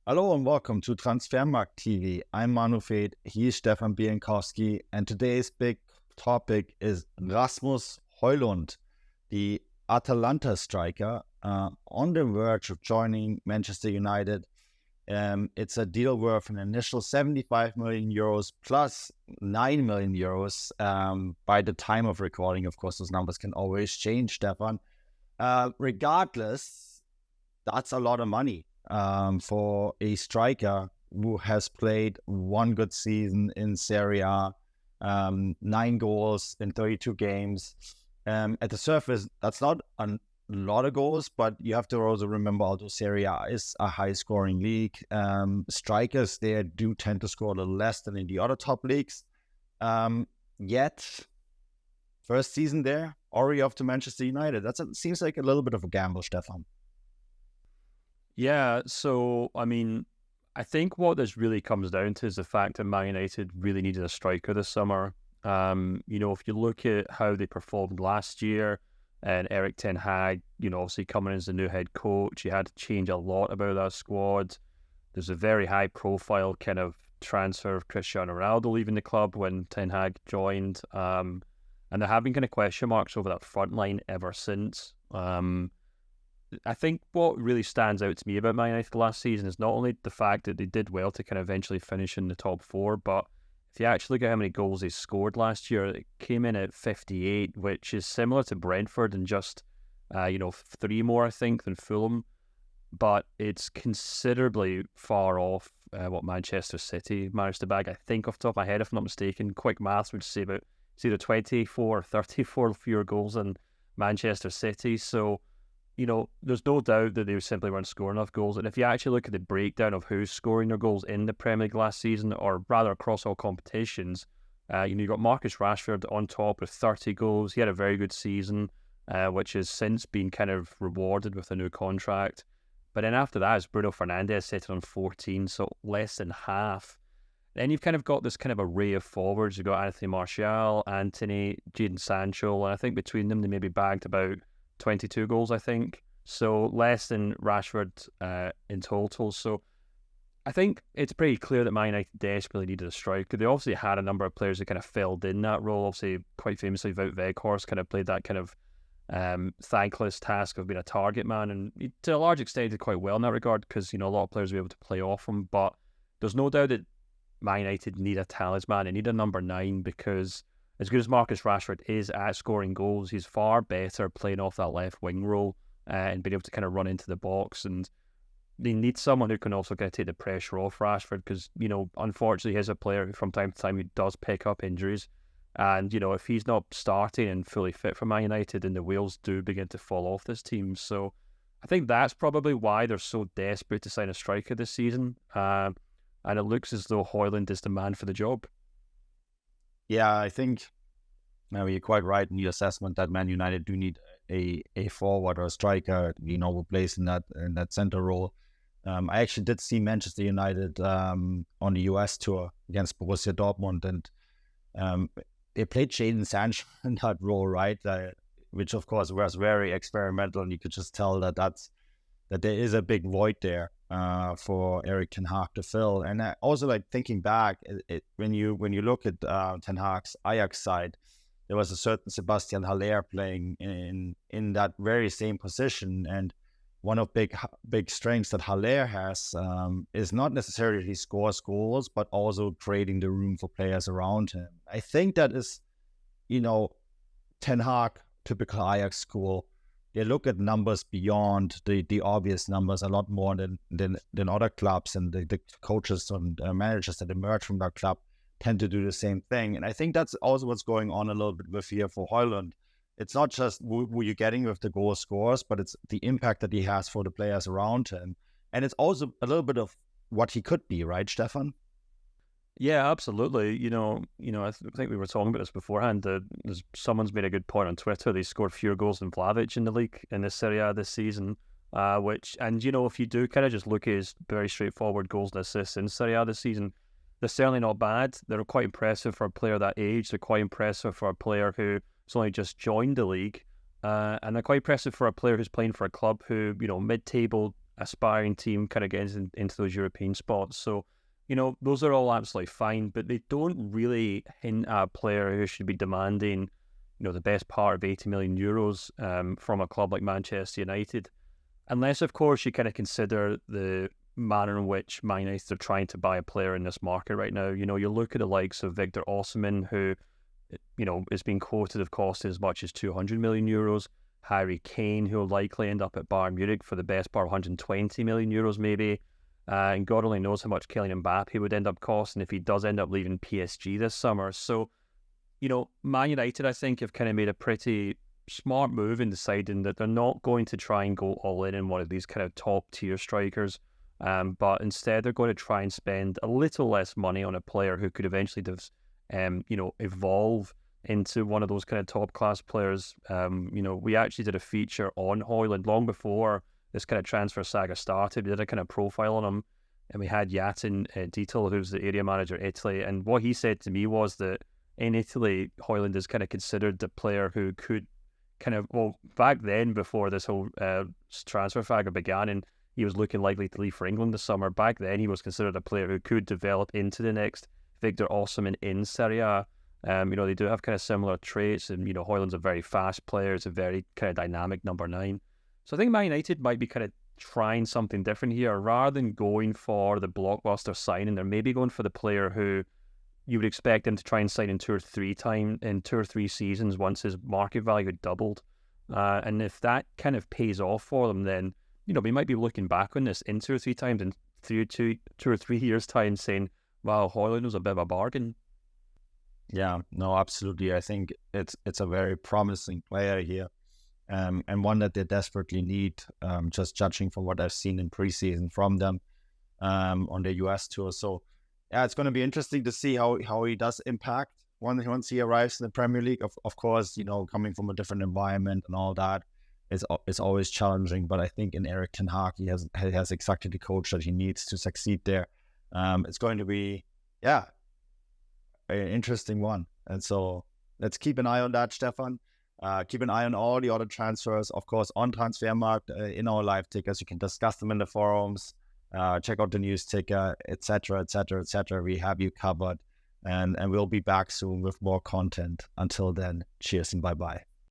Hello and welcome to Transfermarkt TV. I'm Manuel, he's Stefan Bienkowski, and today's big topic is Rasmus Højlund, the Atalanta striker, on the verge of joining Manchester United. It's a deal worth an initial 75 million euros plus 9 million euros by the time of recording. Of course, those numbers can always change, Stefan. Regardless, that's a lot of money. For a striker who has played one good season in Serie A, 9 goals in 32 games. At the surface, that's not a lot of goals, but you have to also remember, although Serie A is a high-scoring league, strikers there do tend to score a little less than in the other top leagues. Yet, first season there, already off to Manchester United. That seems like a little bit of a gamble, Stefan. Yeah, so, I think what this really comes down to is the fact that Man United really needed a striker this summer. If you look at how they performed last year, and Erik Ten Hag, obviously coming in as the new head coach, he had to change a lot about that squad. There's a very high-profile kind of transfer of Cristiano Ronaldo leaving the club when Ten Hag joined. And there have been kind of question marks over that front line ever since. I think what really stands out to me about Man United last season is not only the fact that they did well to kind of eventually finish in the top 4, but if you actually look at how many goals they scored last year, it came in at 58, which is similar to Brentford and just, 3 more, I think, than Fulham. But it's considerably far off what Manchester City managed to bag. I think off the top of my head, if I'm not mistaken, quick maths would say about it's either 24 or 34 fewer goals than Manchester City. So, there's no doubt that they simply weren't scoring enough goals. And if you actually look at the breakdown of who's scoring their goals in the Premier League last season, or rather across all competitions, you got Marcus Rashford on top with 30 goals. He had a very good season, which has since been kind of rewarded with a new contract. But then after that is Bruno Fernandes sitting on 14, so less than half. Then you've kind of got this kind of array of forwards. You've got Anthony Martial, Antony, Jadon Sancho, and I think between them they maybe bagged about 22 goals, I think. So less than Rashford in total. So I think it's pretty clear that Man United desperately needed a striker. They obviously had a number of players that kind of filled in that role. Obviously, quite famously, Veth kind of played that kind of thankless task of being a target man. And he, to a large extent, he did quite well in that regard because, a lot of players were able to play off him. But there's no doubt that Man United need a talisman. They need a number 9 because as good as Marcus Rashford is at scoring goals, he's far better playing off that left wing role and being able to kind of run into the box. And they need someone who can also kind of take the pressure off Rashford because, unfortunately, he's a player who from time to time he does pick up injuries. And, if he's not starting and fully fit for Man United, then the wheels do begin to fall off this team. So I think that's probably why they're so desperate to sign a striker this season. And it looks as though Højlund is the man for the job. Yeah, I think you're quite right in your assessment that Man United do need a forward or a striker, who plays in that center role. I actually did see Manchester United on the US tour against Borussia Dortmund, and they played Jadon Sancho in that role, right? Which of course was very experimental, and you could just tell that there is a big void there for Erik Ten Hag to fill. And also, thinking back, when you look at Ten Hag's Ajax side, there was a certain Sebastian Haller playing in that very same position. And one of big strengths that Haller has is not necessarily he scores goals, but also creating the room for players around him. I think that is, Ten Hag, typical Ajax school. They look at numbers beyond the obvious numbers a lot more than other clubs, and the coaches and managers that emerge from that club tend to do the same thing. And I think that's also what's going on a little bit with here for Højlund. It's not just who you're getting with the goal scores, but it's the impact that he has for the players around him. And it's also a little bit of what he could be, right, Stefan? Yeah, absolutely. I think we were talking about this beforehand. Someone's made a good point on Twitter. They scored fewer goals than Vlahovic in the league in the Serie A this season. If you do kind of just look at his very straightforward goals and assists in Serie A this season, they're certainly not bad. They're quite impressive for a player that age. They're quite impressive for a player who's only just joined the league. And they're quite impressive for a player who's playing for a club who, mid-table aspiring team kind of gets into those European spots. So, those are all absolutely fine, but they don't really hint at a player who should be demanding, the best part of 80 million euros from a club like Manchester United. Unless, of course, you kind of consider the manner in which Man United are trying to buy a player in this market right now. You look at the likes of Victor Osimhen, who, is being quoted of costing as much as 200 million euros. Harry Kane, who will likely end up at Bayern Munich for the best part of 120 million euros maybe. And God only knows how much Kylian Mbappe would end up costing if he does end up leaving PSG this summer. So, Man United, I think, have kind of made a pretty smart move in deciding that they're not going to try and go all in one of these kind of top-tier strikers, but instead they're going to try and spend a little less money on a player who could eventually evolve into one of those kind of top-class players. We actually did a feature on Højlund long before this kind of transfer saga started. We did a kind of profile on him, and we had Yatin Dietel, who's the area manager in Italy, and what he said to me was that in Italy, Højlund is kind of considered the player who could back then, before this whole transfer saga began and he was looking likely to leave for England this summer, back then he was considered a player who could develop into the next Victor Osimhen in Serie A. They do have kind of similar traits, and Højlund's a very fast player, it's a very kind of dynamic number 9. So I think Man United might be kind of trying something different here. Rather than going for the blockbuster signing, they're maybe going for the player who you would expect him to try and sign in 2 or 3 seasons once his market value had doubled. And if that kind of pays off for them, then, we might be looking back on this in 2 or 3 times in 2 or 3 years' time saying, wow, Højlund was a bit of a bargain. Yeah, no, absolutely. I think it's a very promising player here, and one that they desperately need, just judging from what I've seen in preseason from them on the US tour. So, yeah, it's going to be interesting to see how he does impact once he arrives in the Premier League. Of course, coming from a different environment and all that is always challenging. But I think in Erik Ten Hag, he has exactly the coach that he needs to succeed there. It's going to be, an interesting one. And so let's keep an eye on that, Stefan. Keep an eye on all the other transfers, of course, on Transfermarkt, in our live tickers. You can discuss them in the forums. Check out the news ticker, etc., etc., etc. We have you covered, and we'll be back soon with more content. Until then, cheers and bye-bye.